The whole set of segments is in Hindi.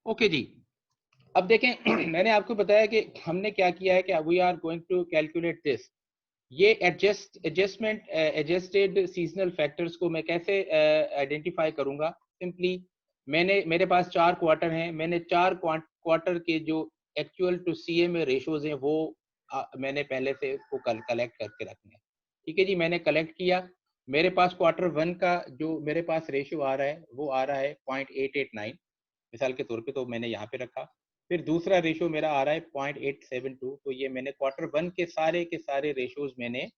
ओके जी, अब देखें मैंने आपको बताया कि हमने क्या किया है कि we are going to calculate this. ये एडजस्टेड सीजनल फैक्टर्स को मैं कैसे आइडेंटिफाई करूंगा? सिंपली मेरे पास 4 क्वार्टर हैं, मैंने 4 क्वार्टर के जो एक्चुअल टू सीए में रेशोज हैं वो मैंने पहले से उसको कलेक्ट करके रखने हैं। ठीक है जी, मैंने कलेक्ट किया। मेरे पास क्वार्टर 1 का जो मेरे पास रेशियो आ रहा है वो आ रहा है 0.889, मिसाल के तौर पे, तो मैंने यहाँ पे रखा। फिर दूसरा रेशियो मेरा आ रहा है 0.872, तो ये मैंने क्वार्टर 1 के सारे रेशियोज मैंने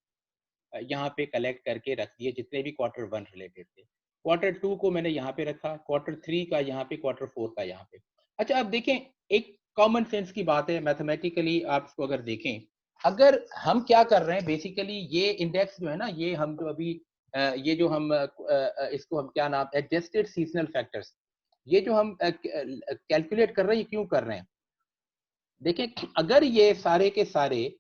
यहाँ पे कलेक्ट करके रख दिए, जितने भी क्वार्टर 1 रिलेटेड थे। क्वार्टर 2 को मैंने यहाँ पे रखा, क्वार्टर 3 का यहाँ पे, क्वार्टर 4 का यहाँ पे। अच्छा, अब देखें, एक कॉमन सेंस की बात है, मैथमेटिकली आप इसको अगर देखें, अगर हम क्या कर रहे हैं बेसिकली, ये इंडेक्स जो है ना, ये हम जो अभी ये जो हम इसको हम क्या नाम, एडजस्टेड सीजनल फैक्टर्स, ये जो हम कैलकुलेट कर रहे हैं, ये क्यों कर रहे हैं? देखिए, अगर ये सारे के सारे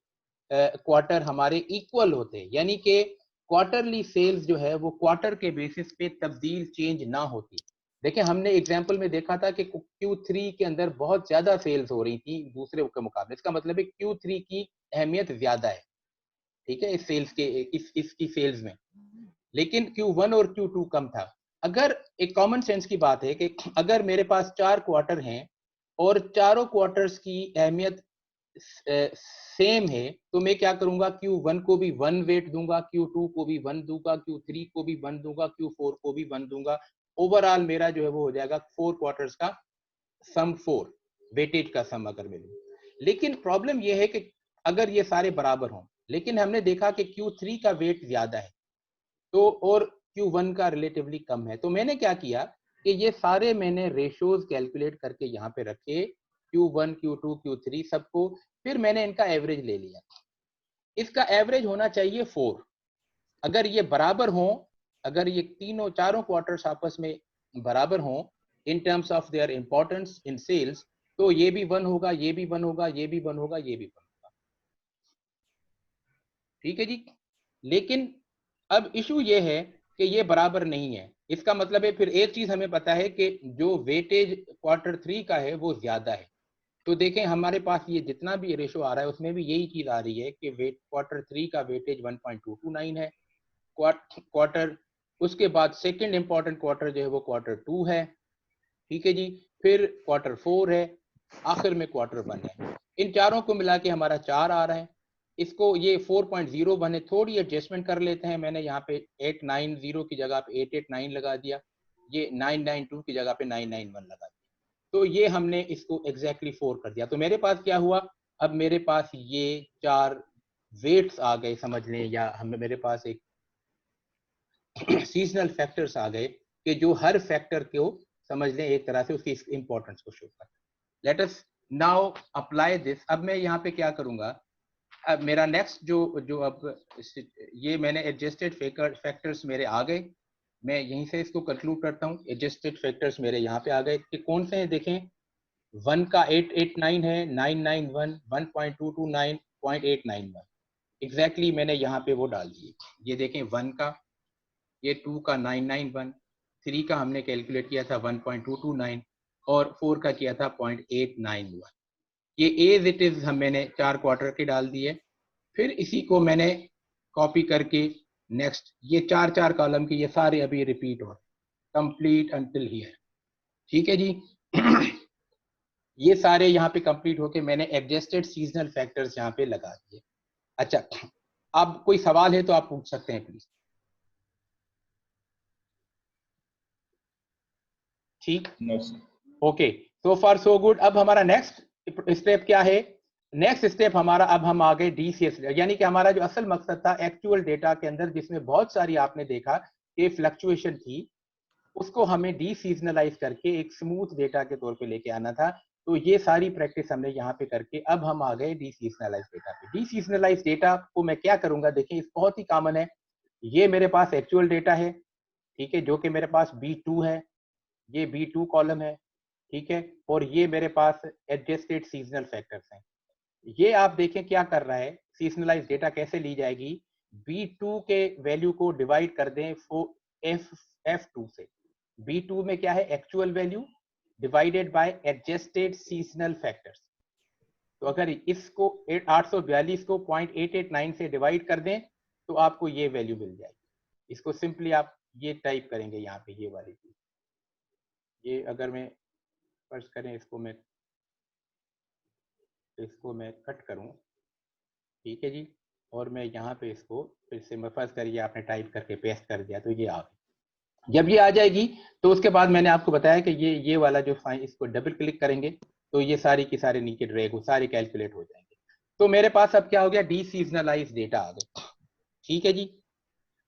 क्वार्टर हमारे इक्वल होते, यानी कि क्वार्टरली सेल्स जो है वो क्वार्टर के बेसिस पे तब्दील चेंज ना होती। देखिए, हमने एग्जांपल में देखा था कि Q3 के अंदर बहुत ज्यादा सेल्स हो रही थी दूसरे के मुकाबले, इसका मतलब है Q3 की अहमियत ज्यादा है, ठीक है, इस सेल्स के इसकी सेल्स में, लेकिन Q1 और Q2 कम था। अगर एक कॉमन सेंस की बात है कि अगर मेरे पास 4 क्वार्टर हैं और चारों क्वार्टर्स की अहमियत सेम है, तो मैं क्या करूंगा, Q1 को भी 1 वेट दूंगा, Q2 को भी 1 दूंगा, Q3 को भी 1 दूंगा, Q4 को भी 1 दूंगा। ओवरऑल मेरा जो है वो हो जाएगा 4 क्वार्टर्स का सम 4, वेटेज का सम अगर मैं लूं। लेकिन प्रॉब्लम यह है कि अगर ये सारे बराबर हों, लेकिन हमने देखा कि Q3 का वेट ज्यादा है, तो और Q1 का रिलेटिवली कम है, तो मैंने क्या किया कि ये सारे मैंने रेशियोज कैलकुलेट करके यहाँ पे रखे, Q1, Q2, Q3 सबको, फिर मैंने इनका एवरेज ले लिया। इसका एवरेज होना चाहिए 4। अगर ये बराबर हो, अगर ये तीनों चारों क्वार्टर्स आपस में बराबर हो in terms of their importance in sales, तो ये भी 1 होगा, ये भी 1 होगा, ये भी 1 होगा, ये भी 1 होगा। ठीक है जी, लेकिन अब इशू ये है कि ये बराबर नहीं है। इसका मतलब है, फिर एक चीज हमें पता है कि जो वेटेज क्वार्टर 3 का है वो ज्यादा है। तो देखें, हमारे पास ये जितना भी रेशो आ रहा है उसमें भी यही चीज आ रही है कि वेट क्वार्टर 3 का वेटेज 1.229 है। क्वार्टर उसके बाद सेकंड इंपॉर्टेंट क्वार्टर जो है वो क्वार्टर 2 है, ठीक है जी, फिर क्वार्टर 4 है, आखिर में क्वार्टर 1 है। इन चारों को मिला के हमारा 4 आ रहा है। इसको ये 4.01 है, थोड़ी एडजस्टमेंट कर लेते हैं, मैंने यहाँ पे 890 की जगह पे 889 लगा दिया, ये 992 की जगह पे 991 लगा दिया, तो ये हमने इसको एग्जैक्टली 4 कर दिया। तो मेरे पास क्या हुआ, अब मेरे पास ये 4 वेट्स आ गए समझ लें, या हमें मेरे पास एक सीजनल फैक्टर्स आ गए कि जो हर फैक्टर को समझ लें एक तरह से उसकी इंपॉर्टेंस को शो करता है। Let us now apply this. अब मैं यहाँ पे क्या करूंगा, अब मेरा नेक्स्ट जो जो अब ये मैंने एडजस्टेड फैक्टर्स मेरे आ गए, मैं यहीं से इसको कंक्लूड करता हूँ। एडजस्टेड फैक्टर्स मेरे यहाँ पे आ गए कि कौन से हैं, देखें, 1 का 889 है, 991, 1.229, 0.891, एग्जैक्टली मैंने यहाँ पे वो डाल दिए। ये देखें, 1 का, ये 2 का 991, 3 का हमने कैलकुलेट किया था 1.229, और 4 का किया था 0.891। ये एज इट इज हम मैंने 4 क्वार्टर के डाल दिए। फिर इसी को मैंने कॉपी करके नेक्स्ट ये 4 कॉलम की ये सारे अभी रिपीट हो, कंप्लीट अंटिल हियर, ठीक है जी। ये सारे यहाँ पे कंप्लीट होके मैंने एडजस्टेड सीजनल फैक्टर्स यहाँ पे लगा दिए। अच्छा, अब कोई सवाल है तो आप पूछ सकते हैं प्लीज। ठीक, ओके, सो फार सो गुड। अब हमारा नेक्स्ट स्टेप क्या है? नेक्स्ट स्टेप हमारा, अब हम आ गए डीसीएस, यानी कि हमारा जो असल मकसद था एक्चुअल डेटा के अंदर, जिसमें बहुत सारी आपने देखा कि फ्लक्चुएशन थी, उसको हमें डी सीजनलाइज करके एक स्मूथ डेटा के तौर पे लेके आना था। तो ये सारी प्रैक्टिस हमने यहाँ पे करके अब हम आ गए डी सीजनलाइज डेटा पे। डी सीजनलाइज डेटा को मैं क्या करूंगा, देखिए, बहुत ही कॉमन है। ये मेरे पास एक्चुअल डेटा है, ठीक है, जो कि मेरे पास B2 है, ये B2 कॉलम है, ठीक है, और ये मेरे पास एडजस्टेड सीजनल फैक्टर्स हैं। ये आप देखें क्या कर रहा है, सीजनलाइज डेटा कैसे ली जाएगी, B2 के वैल्यू को डिवाइड कर दें F2 से। B2 में क्या है, actual value, divided by adjusted seasonal factors. तो अगर इसको 842 को 0.889 से डिवाइड कर दें तो आपको ये वैल्यू मिल जाएगी। इसको सिंपली आप ये टाइप करेंगे यहाँ पे, ये वाली चीज, ये अगर मैं फर्ज करें इसको मैं कट करूं, ठीक है जी, और मैं यहाँ पे इसको फिर से मैं फर्ज करिए आपने टाइप करके पेस्ट कर दिया तो ये आ गई। जब ये आ जाएगी तो उसके बाद मैंने आपको बताया कि ये वाला जो फाइल, इसको डबल क्लिक करेंगे तो ये सारी की सारी नीचे ड्रैग हो, सारी कैलकुलेट हो जाएंगे। तो मेरे पास अब क्या हो गया, डी सीजनलाइज डेटा आ गया, ठीक है जी।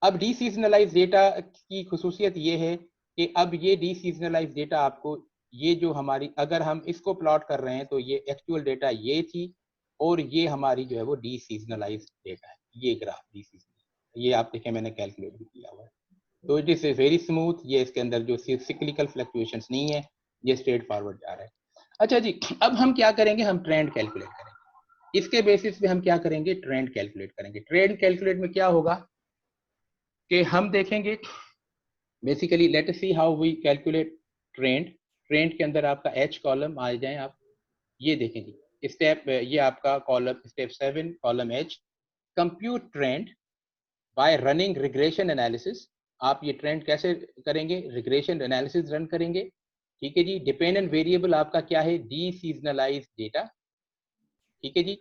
अब डी सीजनलाइज डेटा की खुसूसियत ये है कि अब ये डी सीजनलाइज डेटा आपको, ये जो हमारी, अगर हम इसको प्लॉट कर रहे हैं तो ये एक्चुअल डेटा ये थी और ये हमारी जो है वो डी सीजनलाइज डेटा है, ये ग्राफ डी सीजनल, ये आप देखें मैंने कैलकुलेट भी किया हुआ है। तो इट इज वेरी स्मूथ, ये इसके अंदर जो सिक्लिकल फ्लक्चुएशंस नहीं है, ये स्ट्रेट फॉरवर्ड जा रहा है। अच्छा जी, अब हम क्या करेंगे, हम ट्रेंड कैलकुलेट करेंगे। इसके बेसिस पे हम क्या करेंगे, ट्रेंड कैलकुलेट करेंगे। ट्रेंड कैलकुलेट में क्या होगा कि हम देखेंगे, basically let us see how we calculate trend. Trend के अंदर आपका एच कॉलम आ जाए आप, ये देखें जी स्टेप, ये आपका column step 7 column H, compute trend bye running regression analysis. आप ये ट्रेंड कैसे करेंगे, रिग्रेशन एनालिसिस रन करेंगे, ठीक है जी। डिपेंडेंट वेरिएबल आपका क्या है, डी सीजनलाइज डेटा, ठीक है जी।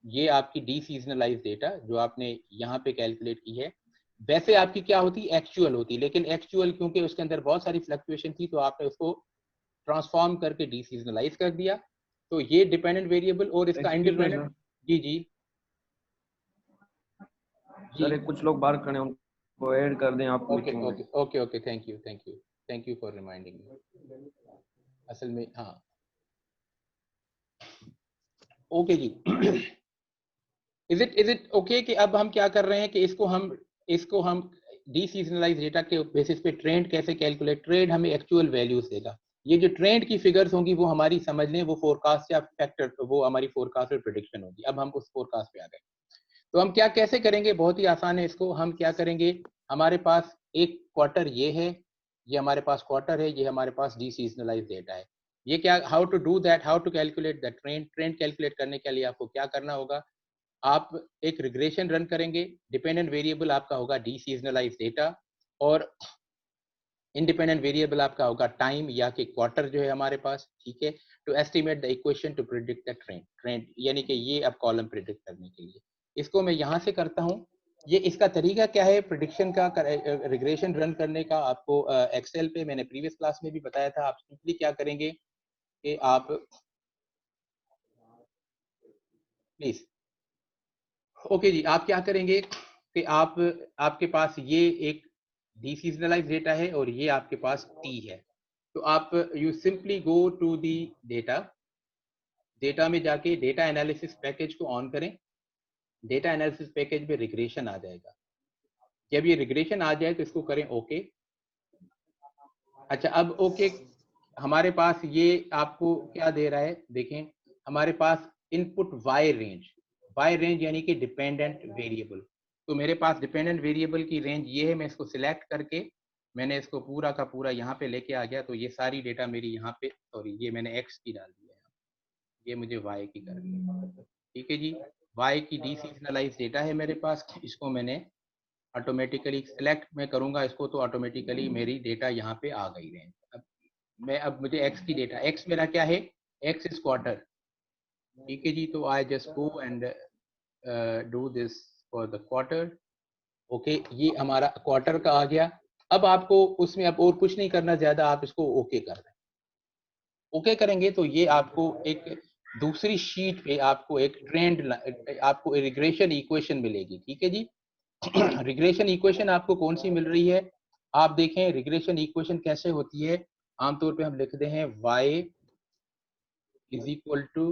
ये आपकी डी सीजनलाइज डेटा जो आपने यहाँ पे कैलकुलेट की है, वैसे आपकी क्या होती, एक्चुअल होती, लेकिन एक्चुअल क्योंकि उसके अंदर बहुत सारी फ्लक्चुएशन थी तो आपने उसको ट्रांसफॉर्म करके डी सीजनलाइज कर दिया। तो ये डिपेंडेंट वेरिएबल और इसका इंडिपेंडेंट, जी जी सर कुछ लोग बाहर खड़े हैं, उनको ऐड कर दें आप मीटिंग में। Okay okay, thank you for reminding me. असल में हाँ, ओके जी। इज इट ओके कि अब हम क्या कर रहे हैं कि इसको हम डी सीजनलाइज डेटा के बेसिस पे ट्रेंड कैसे कैलकुलेट, ट्रेंड हमें एक्चुअल वैल्यूज देगा। ये जो ट्रेंड की फिगर्स होंगी वो हमारी समझ लें वो फोरकास्ट या फैक्टर, वो हमारी फोरकास्ट और प्रेडिक्शन होगी। अब हम उस फोरकास्ट पे आ गए, तो हम क्या कैसे करेंगे, बहुत ही आसान है। इसको हम क्या करेंगे, हमारे पास एक क्वार्टर ये है, ये हमारे पास क्वार्टर है, ये हमारे पास डी सीजनलाइज डेटा है। ये क्या, how to do that, how to calculate the trend. Trend calculate करने के लिए आपको क्या करना होगा, आप एक रिग्रेशन रन करेंगे, डिपेंडेंट वेरिएबल आपका होगा डी सीजनलाइज डेटा और इंडिपेंडेंट वेरिएबल आपका होगा टाइम या कि क्वार्टर जो है हमारे पास, ठीक है। To estimate the equation to predict the trend, trend यानी कि ये अब कॉलम प्रिडिक्ट करने के लिए इसको मैं यहाँ से करता हूँ। ये इसका तरीका क्या है प्रिडिक्शन का, रिग्रेशन रन करने का, आपको एक्सेल पे मैंने प्रीवियस क्लास में भी बताया था। आप सिंपली क्या करेंगे कि आप प्लीज, ओके जी, आप क्या करेंगे कि आप, आपके पास ये एक डी सीजनलाइज डेटा है और ये आपके पास टी है। तो आप you simply go to the data, data में जाके डेटा एनालिसिस पैकेज को ऑन करें। डेटा एनालिसिस पैकेज में रिग्रेशन आ जाएगा। जब ये रिग्रेशन आ जाए तो इसको करें ओके। अच्छा, अब ओके हमारे पास ये आपको क्या दे रहा है, देखें हमारे पास इनपुट वाई रेंज यानी कि डिपेंडेंट वेरिएबल। तो मेरे पास डिपेंडेंट वेरिएबल की रेंज ये है, मैं इसको सिलेक्ट करके मैंने इसको पूरा का पूरा यहाँ पे लेके आ गया। तो ये सारी डेटा मेरी यहाँ पे, सॉरी ये मैंने एक्स की डाल दी है, ये मुझे वाई की करनी है, ठीक है जी। वाई की डी सीजनलाइज डेटा है मेरे पास, इसको मैंने ऑटोमेटिकली सिलेक्ट में करूंगा इसको तो ऑटोमेटिकली मेरी डेटा यहाँ पे आ गई है। अब मुझे एक्स की डेटा, एक्स मेरा क्या है, एक्स इज क्वार्टर, ठीक है जी। तो I just go and do this for the quarter, okay ये हमारा क्वार्टर का आ गया। अब आपको उसमें अब और कुछ नहीं करना ज्यादा, आप इसको ओके कर दें। ओके करेंगे तो ये आपको एक दूसरी शीट पे आपको एक ट्रेंड, आपको रिग्रेशन इक्वेशन मिलेगी, ठीक है जी। रिग्रेशन इक्वेशन आपको कौन सी मिल रही है, आप देखें रिग्रेशन इक्वेशन कैसे होती है। आमतौर पे हम लिखते हैं y is equal to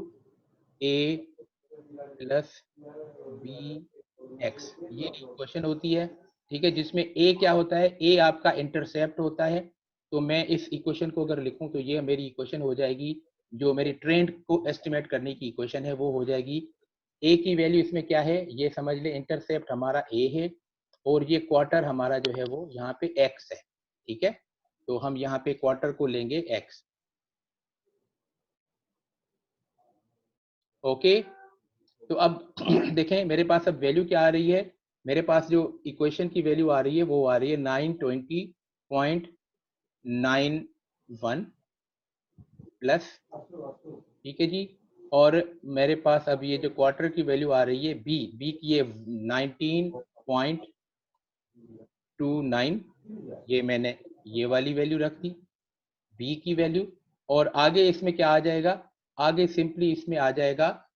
a plus B X, ये इक्वेशन होती है, ठीक है। जिसमें a क्या होता है, a आपका इंटरसेप्ट होता है। तो मैं इस इक्वेशन को अगर लिखूं तो ये मेरी इक्वेशन हो जाएगी, जो मेरी ट्रेंड को एस्टिमेट करने की इक्वेशन है वो हो जाएगी। a की वैल्यू इसमें क्या है, ये समझ ले इंटरसेप्ट हमारा a है और ये क्वार्टर हमारा जो है वो यहाँ पे x है, ठीक है। तो हम यहाँ पे क्वार्टर को लेंगे x, ओके, तो अब देखें मेरे पास अब वैल्यू क्या आ रही है, मेरे पास जो इक्वेशन की वैल्यू आ रही है वो आ रही है 920.91 प्लस, ठीक है जी। और मेरे पास अब ये जो क्वार्टर की वैल्यू आ रही है बी की ये 19.29, ये मैंने ये वाली वैल्यू रख दी बी की वैल्यू। और आगे इसमें क्या आ जाएगा, आगे सिंपली इसमें आ जाएगा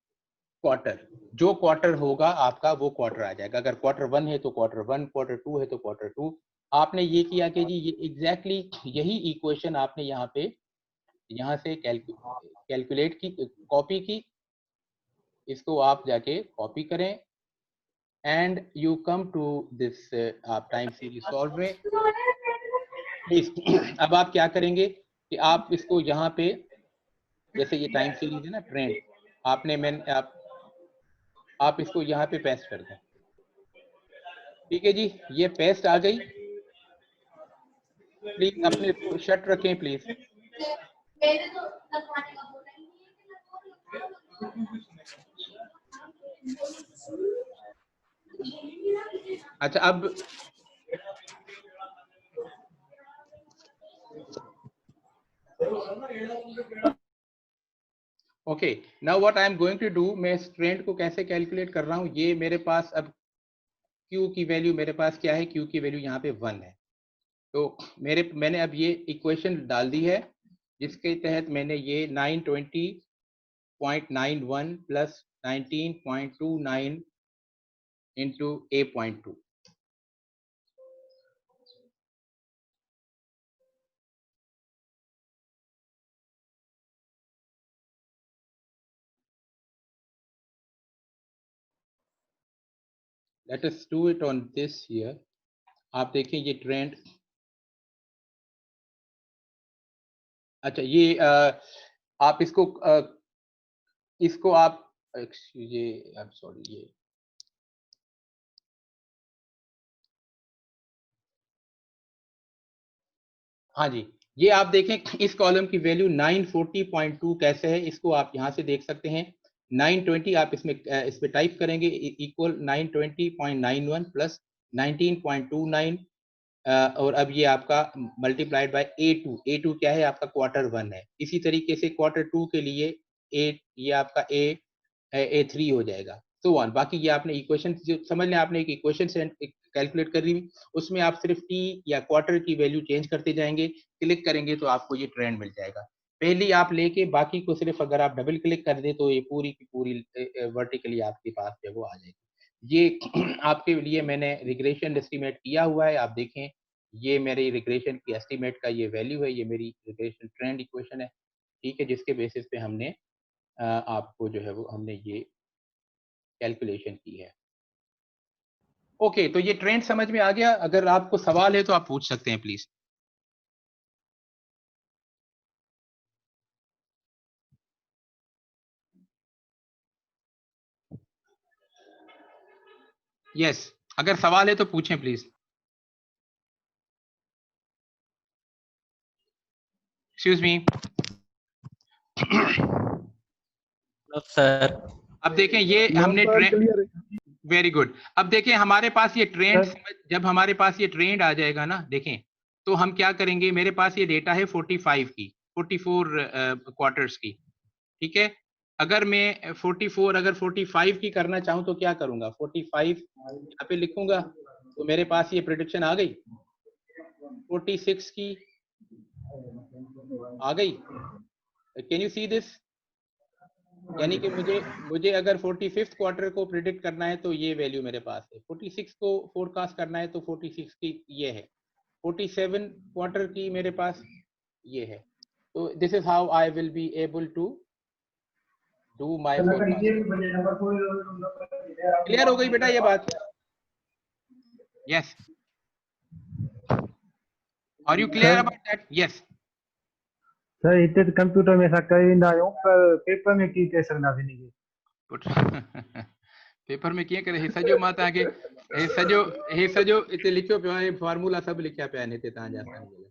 क्वार्टर, जो क्वार्टर होगा आपका वो क्वार्टर आ जाएगा। अगर क्वार्टर 1 है तो क्वार्टर 1, क्वार्टर 2 है तो क्वार्टर 2। आपने ये किया कि जी ये एग्जैक्टली यही इक्वेशन आपने यहाँ पे यहाँ से कैलकुलेट की, कॉपी की, इसको आप जाके कॉपी करें and you come to this आप टाइम सीरीज सॉल्व में प्लीज। अब आप क्या करेंगे कि आप इसको यहाँ पे, जैसे ये टाइम सीरीज है ना ट्रेंड, आपने मैंने आप इसको यहाँ पे पेस्ट कर दें, ठीक है जी। ये पेस्ट आ गई, प्लीज अपने शर्ट रखें प्लीज। अच्छा अब okay, now what I am going to do, मैं इस ट्रेंड को कैसे कैलकुलेट कर रहा हूँ, ये मेरे पास अब Q की वैल्यू मेरे पास क्या है, Q की वैल्यू यहाँ पे 1 है। तो मैंने अब ये इक्वेशन डाल दी है जिसके तहत मैंने ये 920.91 plus 19.29 into A.2, let us do it on this here. आप देखें ये ट्रेंड, अच्छा ये आप इसको आप ये आई एम सॉरी, ये हाँ जी, ये आप देखें इस कॉलम की वैल्यू 940.2 कैसे है, इसको आप यहाँ से देख सकते हैं। 920 आप इस पे टाइप करेंगे इक्वल 920.91 प्लस 19.29 और अब ये आपका मल्टीप्लाइड बाय A2 क्या है आपका क्वार्टर 1 है। इसी तरीके से क्वार्टर 2 के लिए ये आपका A3 हो जाएगा, तो वन बाकी ये आपने इक्वेशन जो समझ लें, आपने एक इक्वेशन से कैलकुलेट कर ली, उसमें आप सिर्फ टी या क्वार्टर की वैल्यू चेंज करते जाएंगे, क्लिक करेंगे तो आपको ये ट्रेंड मिल जाएगा। पहली आप लेके बाकी को सिर्फ अगर आप डबल क्लिक कर दे तो ये पूरी की पूरी वर्टिकली आपके पास जो वो आ जाएगी। ये आपके लिए मैंने रिग्रेशन एस्टीमेट किया हुआ है, आप देखें ये मेरी रिग्रेशन की एस्टीमेट का ये वैल्यू है, ये मेरी रिग्रेशन ट्रेंड इक्वेशन है, ठीक है, जिसके बेसिस पे हमने आपको जो है वो हमने ये कैलकुलेशन की है। ओके, तो ये ट्रेंड समझ में आ गया, अगर आपको सवाल है तो आप पूछ सकते हैं प्लीज। यस, अगर सवाल है तो पूछें प्लीज। Excuse me. सर अब देखें ये हमने ट्रेंड, वेरी गुड। अब देखें हमारे पास ये ट्रेंड, जब हमारे पास ये ट्रेंड आ जाएगा ना, देखें तो हम क्या करेंगे, मेरे पास ये डेटा है 44 की, 44 क्वार्टर्स की, ठीक है। अगर मैं 44 अगर 45 की करना चाहूं तो क्या करूंगा, 45 यहाँ पे लिखूंगा तो मेरे पास ये प्रेडिक्शन आ गई, 46 की आ गई। कैन यू सी दिस, यानी कि मुझे अगर 45th क्वार्टर को प्रिडिक्ट करना है तो ये वैल्यू मेरे पास है, 46 को फोरकास्ट करना है तो 46 की ये है, 47 क्वार्टर की मेरे पास ये है। तो this is how I will be able to do my forecast. Clear हो गई बेटा ये बात? Yes, are you clear about that? Yes sir इतने तो कंप्यूटर में ऐसा कर ना आयो पर पेपर में की कह सकना भी नहीं। पेपर में कीअं करे, हे सॼो मां तव्हांखे हे सॼो हिते लिखियो पियो आहे, फॉर्मूला सभु लिखिया पिया आहिनि हिते तव्हांजे आसानी जे लाइ।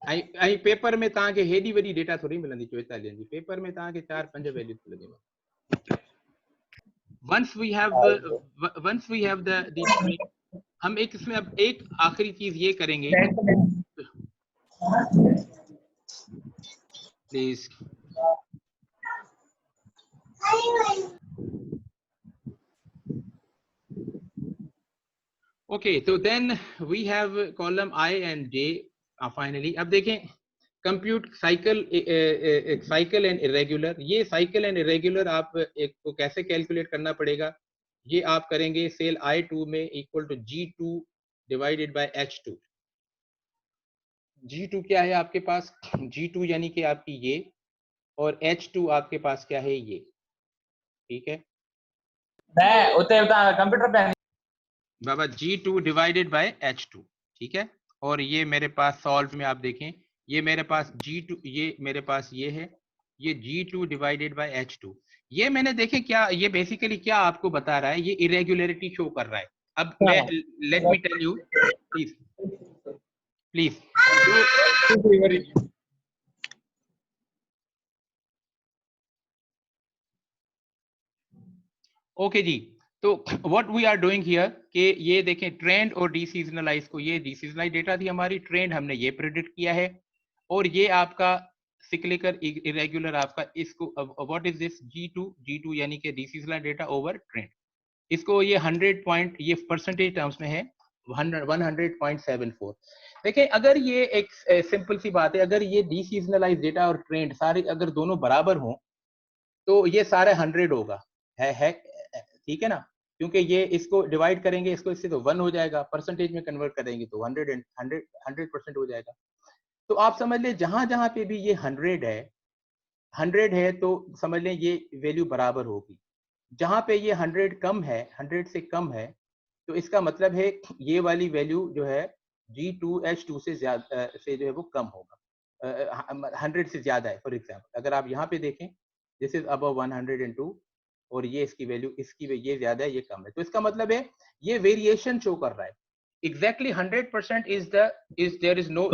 आई पेपर में तव्हांखे हेॾी वॾी डेटा थोड़ी मिलंदी 44 जी, पेपर में तव्हांखे 4-5 वैल्यू लॻेव। once we have the हम एक इसमें अब एक आखिरी चीज ये करेंगे प्लीज। ओके, तो then we have column I and J finally. अब देखें कंप्यूट साइकिल एंड इरेगुलर। ये साइकिल एंड इरेगुलर आप एक को कैसे कैलकुलेट करना पड़ेगा, ये आप करेंगे सेल I2 में equal to G2 divided by H2। G2 क्या है आपके पास, G2 यानी कि आपकी ये, और H2 आपके पास क्या है, ये। ठीक है कंप्यूटर पे बाबा, G2 डिवाइडेड बाय H2। ठीक है, और ये मेरे पास सॉल्व में आप देखें, ये मेरे पास G2, ये मेरे पास ये है, ये G2 डिवाइडेड बाय H2। ये मैंने देखे क्या, ये बेसिकली क्या आपको बता रहा है, ये इरेगुलरिटी शो कर रहा है। अब मैं let me tell you please please. Okay जी, तो what we are doing here कि ये देखें ट्रेंड और डीसीजनलाइज को, ये डीसीजनलाइज डेटा थी हमारी, ट्रेंड हमने ये प्रेडिक्ट किया है, और ये आपका सिक्लिकल इरेगुलर आपका, इसको व्हाट इज दिस G2 यानी कि डीसीजनलाइज डेटा ओवर ट्रेंड। इसको ये 100 पॉइंट, ये परसेंटेज टर्म्स में है 100.74। देखिए अगर ये एक सिंपल सी बात है, अगर ये डीसीजनलाइज डेटा और ट्रेंड सारे अगर दोनों बराबर हों तो ये सारे 100 होगा, है ठीक है ना, क्योंकि ये इसको डिवाइड करेंगे इसको इससे तो 1 हो जाएगा, परसेंटेज में कन्वर्ट करेंगे तो 100% हो जाएगा। तो आप समझ लें जहां जहां पे भी ये 100 है तो समझ लें ये वैल्यू बराबर होगी। जहां पे ये 100 कम है, 100 से कम है, तो इसका मतलब है ये वाली वैल्यू जो है G2H2 से ज्यादा से जो है वो कम होगा, 100 से ज्यादा है। फॉर एग्जाम्पल अगर आप यहाँ पे देखें, दिस इज अबव 102 और ये इसकी वैल्यू, ये ज्यादा है, ये कम है, तो इसका मतलब है ये वेरिएशन शो कर रहा है। Exactly 100% there is no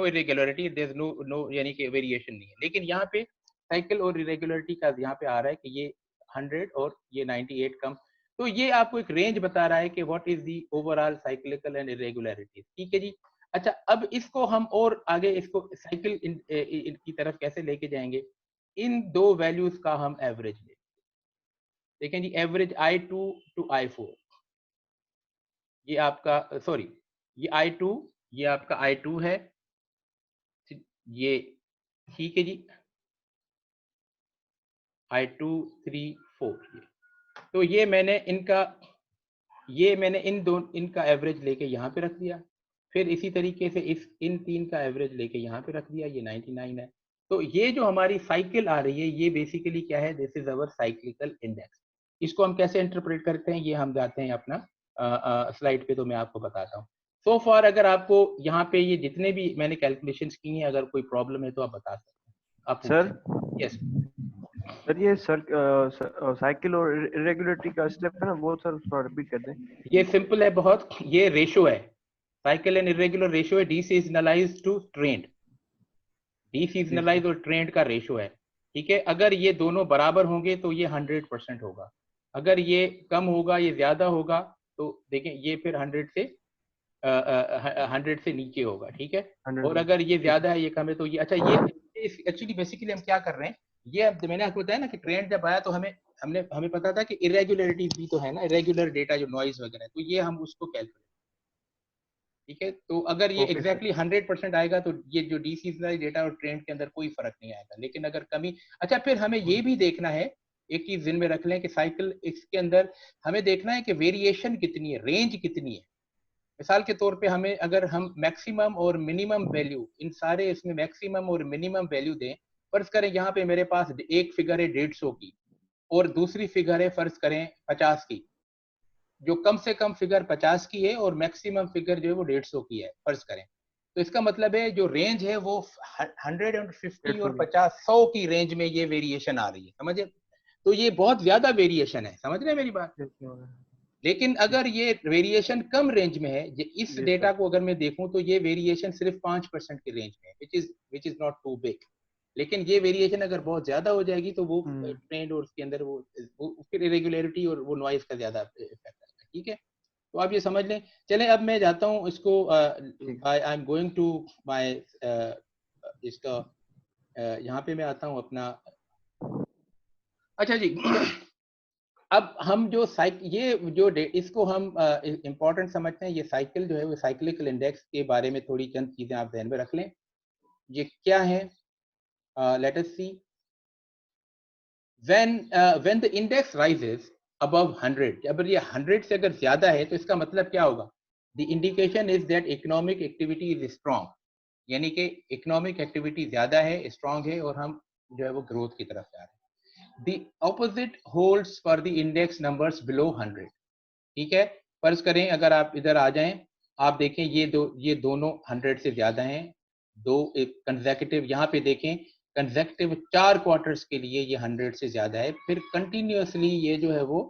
irregularity, there is no यानी कि वेरिएशन नहीं है। लेकिन यहाँ पे साइकिल और इरेगुलरिटी का यहाँ पे आ रहा है कि ये 100 और ये 98 कम, तो ये आपको एक रेंज बता रहा है कि what is the overall cyclical and irregularity. ठीक है जी। अच्छा, अब इसको हम और आगे इसको साइकिल की तरफ कैसे लेके जाएंगे, इन दो वैल्यूज का हम एवरेज लें। देखें जी, एवरेज I2 टू I4, ये आपका सॉरी ये I2, ये आपका I2 है, ये ठीक है जी, I2 3 4 ये, तो ये मैंने इनका एवरेज लेके यहाँ पे रख दिया, फिर इसी तरीके से इन तीन का एवरेज लेके यहाँ पे रख दिया, ये 99 है। तो ये जो हमारी साइकिल आ रही है ये बेसिकली क्या है, this is our cyclical index. इसको हम कैसे इंटरप्रेट करते हैं, ये हम जाते हैं अपना स्लाइड पे, तो मैं आपको बताता हूँ। सो फार अगर आपको यहाँ पे ये जितने भी मैंने कैलकुलेशंस की हैं, अगर कोई प्रॉब्लम है तो आप बता सकते हैं, आप सर। यस सर ये साइकिल और इरेगुलरिटी का स्टेप है ना, वो सर थोड़ा रिपीट कर दें। ये सिंपल है बहुत, ये रेशो है, साइकिल एंड इरेगुलर रेशो है डीसीजनलाइज टू ट्रेंड, डीसीजनलाइज और ट्रेंड का रेशो है। ठीक है, अगर ये दोनों बराबर होंगे तो ये 100% होगा, अगर ये कम होगा, ये ज्यादा होगा, तो देखें ये फिर 100 से नीचे होगा। ठीक है, और अगर ये ज्यादा है, ये कम है, तो ये अच्छा, ये एक्चुअली बेसिकली हम क्या कर रहे हैं, ये मैंने आपको बताया ना कि ट्रेंड जब आया तो हमें पता था कि इरेगुलरिटीज भी तो है ना, इरेगुलर डेटा जो नॉइज वगैरह है, तो ये हम उसको कैलकुलेट। ठीक है, तो अगर ये एग्जैक्टली 100% आएगा तो ये जो डीसीजनलाइज डेटा और ट्रेंड के अंदर कोई फर्क नहीं आएगा, लेकिन अगर कमी, अच्छा फिर हमें ये भी देखना है, एक चीज जिन में रख लें कि साइकिल इसके अंदर हमें देखना है कि वेरिएशन कितनी है, रेंज कितनी है। मिसाल के तौर पे हमें अगर हम मैक्सिमम और मिनिमम वैल्यू, इन सारे इसमें मैक्सिमम और मिनिमम वैल्यू दें, फर्ज करें यहाँ पे मेरे पास एक फिगर है 150 की और दूसरी फिगर है फर्ज करें 50 की, जो कम से कम फिगर 50 की है और मैक्सिमम फिगर जो है वो 150 की है फर्ज करें, तो इसका मतलब है जो रेंज है वो 150 और 50 100 की रेंज में ये वेरिएशन आ रही है, समझे। तो ये बहुत ज्यादा वेरिएशन है, समझ रहे हैं मेरी बात। लेकिन अगर ये वेरिएशन कम रेंज में है, इस डेटा को अगर मैं देखूं तो ये वेरिएशन सिर्फ 5% के रेंज में है, which is not too big. लेकिन ये वेरिएशन अगर बहुत ज्यादा हो जाएगी तो वो ट्रेंड और उसके अंदर वो फिर इरेगुलरिटी और वो नॉइज का ज्यादा इफेक्ट आता है। ठीक है, तो आप ये समझ लें। चलें अब मैं जाता हूँ इसको, I am going to my इसका यहाँ पे मैं आता हूँ अपना। अच्छा जी, अब हम जो इसको हम इम्पोर्टेंट समझते हैं, ये साइकिल जो है वो साइक्लिकल इंडेक्स के बारे में थोड़ी चंद चीजें आप ध्यान में रख लें। ये क्या है? Let us see. when the index rises above 100, अगर ये 100 से अगर ज्यादा है तो इसका मतलब क्या होगा? The indication is that economic activity is strong, यानी कि इकोनॉमिक एक्टिविटी ज्यादा है, स्ट्रांग है, और हम जो है वो ग्रोथ की तरफ जा रहे हैं। The opposite holds for the index numbers below 100। ठीक है, फर्ज करें अगर आप इधर आ जाएं, आप देखें ये दोनों 100 से ज्यादा हैं, दो एक कंसेक्यूटिव, यहाँ पे देखें कंसेक्यूटिव 4 क्वार्टर्स के लिए ये 100 से ज्यादा है, फिर कंटिन्यूअसली ये जो है वो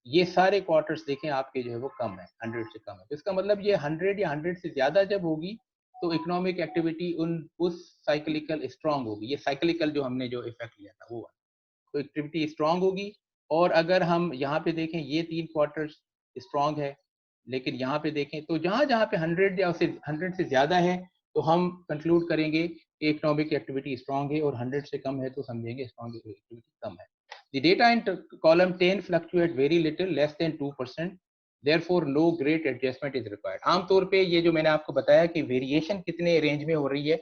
ये सारे क्वार्टर्स देखें आपके जो है वो कम है, 100 से कम है। तो इसका मतलब ये 100 या 100 से ज्यादा जब होगी तो इकोनॉमिक एक्टिविटी उस साइक्लिकल स्ट्रांग होगी। ये साइक्लिकल जो हमने जो इफेक्ट लिया था वो, तो एक्टिविटी स्ट्रांग होगी। और अगर हम यहाँ पे देखें ये 3 क्वार्टर्स स्ट्रांग है, लेकिन यहाँ पे देखें तो जहां जहां पे 100 या उससे 100 से ज्यादा है तो हम कंक्लूड करेंगे कि इकोनॉमिक एक्टिविटी स्ट्रांग है, और 100 से कम है तो समझेंगे स्ट्रांग एक्टिविटी कम है। The data in column 10 fluctuate very little, less than 2%. Therefore, no great adjustment is required. आमतौर पे ये जो मैंने आपको बताया कि वेरिएशन कितने रेंज में हो रही है,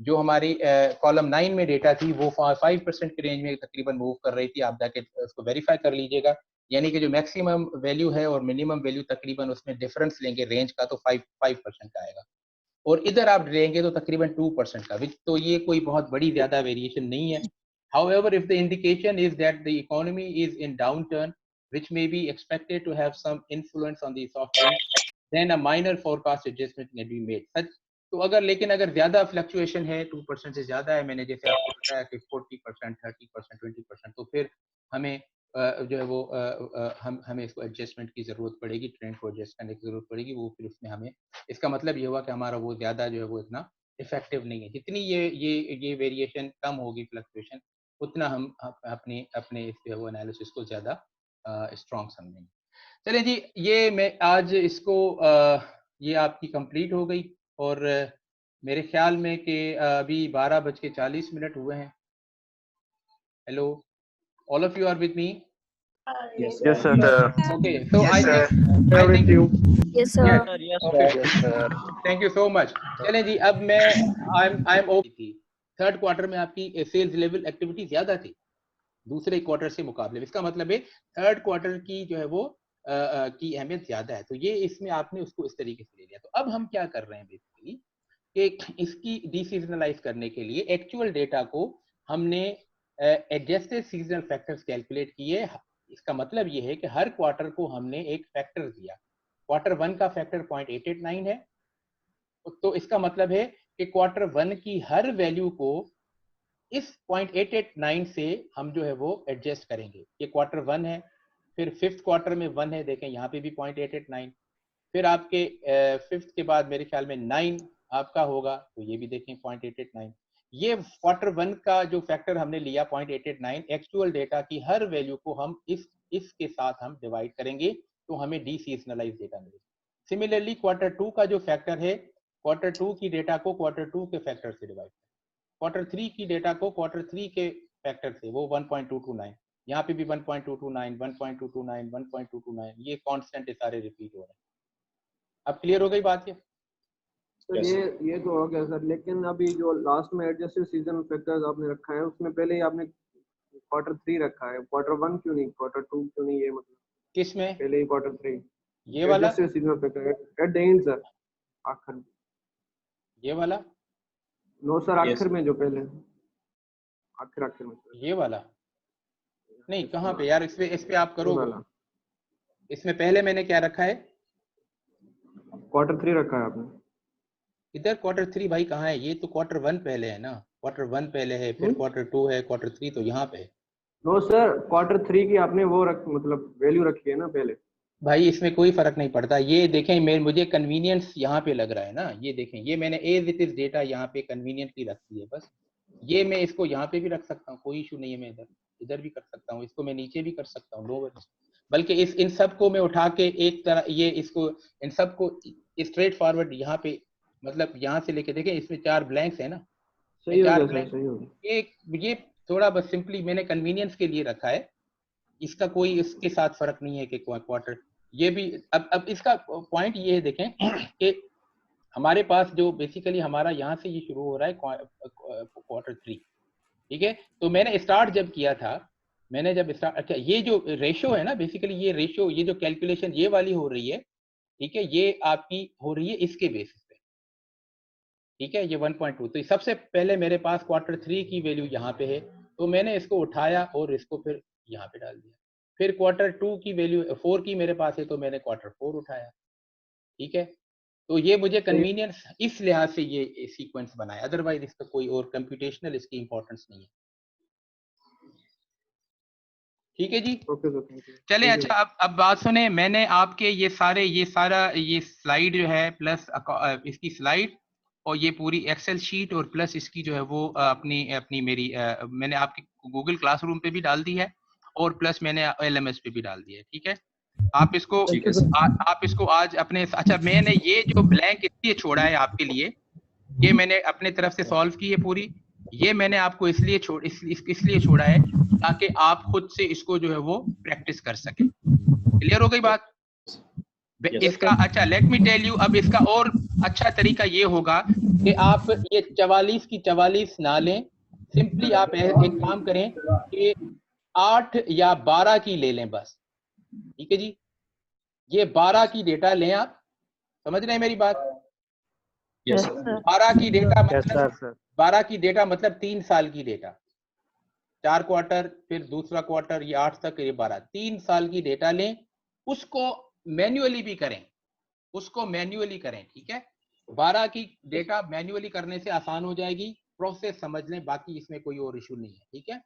जो हमारी कॉलम 9 में डेटा थी वो 5% के रेंज में तकरीबन मूव कर रही थी। आप जाके उसको वेरीफाई कर लीजिएगा, यानी कि जो मैक्सिमम वैल्यू है और मिनिमम वैल्यू तकरीबन उसमें डिफरेंस लेंगे रेंज का तो 5% का आएगा, और इधर आप लेंगे तो तकरीबन 2% का, तो ये कोई बहुत बड़ी ज्यादा वेरिएशन नहीं है। However, if the indication is that the economy is in downturn, which may be expected to have some influence on the soft land, then a minor forecast adjustment may be made. तो अगर ज्यादा फ्लक्चुएशन है, 2% से ज्यादा है, मैंने जैसे आपको बताया कि 40%, 30%, 20%, तो फिर हमें जो है वो हमें इसको एडजस्टमेंट की जरूरत पड़ेगी, ट्रेंड को एडजस्ट करने की जरूरत पड़ेगी। वो फिर उसमें हमें, इसका मतलब ये हुआ कि हमारा वो ज्यादा जो है वो इतना इफेक्टिव नहीं है। जितनी ये वेरिएशन कम होगी फ्लक्चुएशन, उतना हम अपने इस पे वो एनालिसिस को ज्यादा स्ट्रॉन्ग समझेंगे। चलें जी, ये मैं आज इसको ये आपकी कंप्लीट हो गई, और मेरे ख्याल में कि अभी 12:40 हुए हैं। Hello, all of you are with me? Yes, sir. Okay, so I think Yes, sir. Thank you so much. चलें जी, अब मैं आई एम ओके थी। थर्ड क्वार्टर में आपकी सेल्स लेवल एक्टिविटी ज्यादा थी दूसरे क्वार्टर से मुकाबले में। इसका मतलब है थर्ड क्वार्टर की जो है वो की अहमियत ज्यादा है, तो ये इसमें आपने उसको इस तरीके से ले लिया। तो अब हम क्या कर रहे हैं बेसिकली कि इसकी डीसीजनलाइज करने के लिए एक्चुअल डेटा को हमने एडजस्टेड सीजनल फैक्टर्स कैलकुलेट किए। इसका मतलब ये है कि हर क्वार्टर को हमने एक फैक्टर दिया। क्वार्टर 1 का फैक्टर 0.889 है, तो इसका मतलब है कि क्वार्टर 1 की हर वैल्यू को इस 0.889 से हम जो है वो एडजस्ट करेंगे। ये क्वार्टर 1 है, फिर फिफ्थ क्वार्टर में 1 है, देखें यहाँ पे भी 0.889, फिर आपके फिफ्थ के बाद मेरे ख्याल में 9 आपका होगा, तो ये भी देखें 0.889। ये क्वार्टर 1 का जो फैक्टर हमने लिया 0.889, एक्चुअल डेटा की हर वैल्यू को हम इसके साथ हम डिवाइड करेंगे तो हमें डीसीजनलाइज डेटा मिलेगा। सिमिलरली क्वार्टर 2 का जो फैक्टर है, क्वार्टर 2 की डेटा को क्वार्टर 2 के फैक्टर से डिवाइड, क्वार्टर 3 की डेटा को क्वार्टर 3 के फैक्टर से, वो 1.229, यहाँ पे भी 1.229, 1.229, 1.229, ये कांस्टेंट सारे रिपीट हो रहे हैं। अब क्लियर हो गई बात? तो ये तो हो गया सर, लेकिन अभी जो लास्ट में एडजस्टेड सीजन फैक्टर्स आपने रखा है उसमें पहले ही आपने क्वार्टर 3 रखा है, क्वार्टर 1 क्यों नहीं, क्वार्टर 2 क्यों नहीं? ये मतलब किस में? पहले ही क्वार्टर 3 ये वाला adjusted season factor at the end sir, आखिर में। ये वाला? नो सर, आखिर में, जो पहले आखिर में सर। ये वाला नहीं, कहाँ पे यार? इस पे आप करोगे, इसमें पहले मैंने क्या रखा है? क्वार्टर 3 रखा है आपने इधर। क्वार्टर 3 भाई कहाँ है? ये तो क्वार्टर 1 पहले है ना, क्वार्टर 1 पहले है, फिर क्वार्टर 2 है, क्वार्टर 3 तो यहाँ पे है। नो सर, क्वार्टर 3 की आपने वो मतलब वैल्यू रखी है ना पहले। भाई इसमें कोई फर्क नहीं पड़ता। ये देखें, मुझे कन्वीनियंस यहाँ पे लग रहा है ना, ये देखें, ये मैंने एज इट इज डेटा यहाँ पे कन्वीनियंटली रख दी है बस। ये मैं इसको यहाँ पे भी रख सकता हूँ, कोई इशू नहीं है। मैं इधर इधर भी कर सकता हूँ, इसको मैं नीचे भी कर सकता हूँ, नो वरीज। बल्कि इन सब को मैं उठा के एक तरह, ये इसको इन सब को स्ट्रेट फॉरवर्ड यहाँ पे, मतलब यहाँ से लेके देखें, इसमें 4 ब्लैंक्स है ना, सही हो 4 गया सर, ब्लैंक। सही हो गया। ये थोड़ा बस सिंपली मैंने कन्वीनियंस के लिए रखा है, इसका कोई इसके साथ फर्क नहीं है कि क्वार्टर ये भी। अब इसका पॉइंट ये है देखें कि हमारे पास जो बेसिकली हमारा यहाँ से ये शुरू हो रहा है क्वार्टर 3, ठीक है। तो मैंने स्टार्ट जब किया था, मैंने जब स्टार्ट, अच्छा ये जो रेशो है ना, बेसिकली ये रेशो, ये जो कैलकुलेशन ये वाली हो रही है, ठीक है, ये आपकी हो रही है इसके बेसिस पे, ठीक है, ये 1.2। तो सबसे पहले मेरे पास क्वार्टर 3 की वैल्यू यहाँ पे है, तो मैंने इसको उठाया और इसको फिर यहाँ पे डाल दिया। फिर क्वार्टर 2 की वैल्यू 4 की मेरे पास है, तो मैंने क्वार्टर 4 उठाया, ठीक है। तो ये मुझे कन्वीनियंस इस लिहाज से ये सीक्वेंस बनाया, अदरवाइज इसका कोई और कंप्यूटेशनल इसकी इंपॉर्टेंस नहीं है, ठीक है जी। Okay sir, thank you. चले, अच्छा अब बात सुने, मैंने आपके ये स्लाइड जो है प्लस इसकी स्लाइड और ये पूरी एक्सेल शीट और प्लस इसकी जो है वो अपनी मेरी मैंने आपकी गूगल क्लासरूम पे भी डाल दी है और प्लस मैंने LMS पे भी डाल दी है, ठीक है। आप इसको आप इसको आज अपने, अच्छा मैंने ये जो ब्लैंक इसलिए छोड़ा है आपके लिए, ये मैंने अपने तरफ से सॉल्व की है पूरी, ये मैंने आपको इसलिए इसलिए छोड़ा है ताकि आप खुद से इसको जो है वो प्रैक्टिस कर सके। क्लियर हो गई बात? इसका अच्छा लेट मी टेल यू, अब इसका और अच्छा तरीका ये होगा कि आप ये 44 की 44 ना लें, सिंपली आप एक काम करें कि 8 या 12 की ले लें बस, ठीक है जी। ये 12 की डेटा लें, आप समझ रहे हैं मेरी बात? 12 की डेटा मतलब 12 की डेटा मतलब 3 साल की डेटा, 4 क्वार्टर फिर दूसरा क्वार्टर, ये 8 तक, ये 12, 3 साल की डेटा लें, उसको मैन्युअली भी करें, उसको मैन्युअली करें, ठीक है। 12 की डेटा मैन्युअली करने से आसान हो जाएगी, प्रोसेस समझ लें, बाकी इसमें कोई और इशू नहीं है, ठीक है।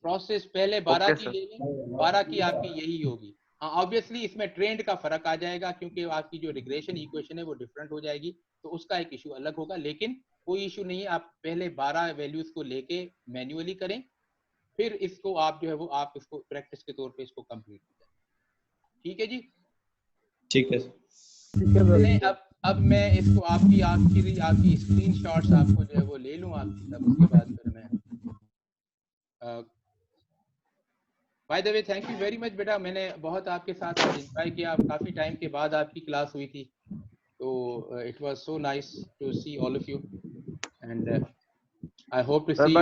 प्रोसेस पहले 12 की ले लें, 12 की आपकी यही होगी। हाँ ऑब्वियसली इसमें ट्रेंड का फर्क आ जाएगा क्योंकि आपकी जो रिग्रेशन इक्वेशन है वो डिफरेंट हो जाएगी, तो उसका एक इशू अलग होगा, लेकिन कोई इशू नहीं है। आप पहले 12 वैल्यूज को लेके मैन्युअली करें, फिर इसको आप जो है वो आप इसको प्रैक्टिस के तौर पे इसको कंप्लीट करें, ठीक है जी। ठीक है, अब मैं इसको आपकी स्क्रीनशॉट्स आपको जो है वो ले लूँ आपकी, तब उसके बाद फिर मैं by the way thank you very much बेटा, मैंने बहुत आपके साथ एंजॉय किया, काफी टाइम के बाद आपकी क्लास हुई थी, तो it was so nice to see all of you and I hope to C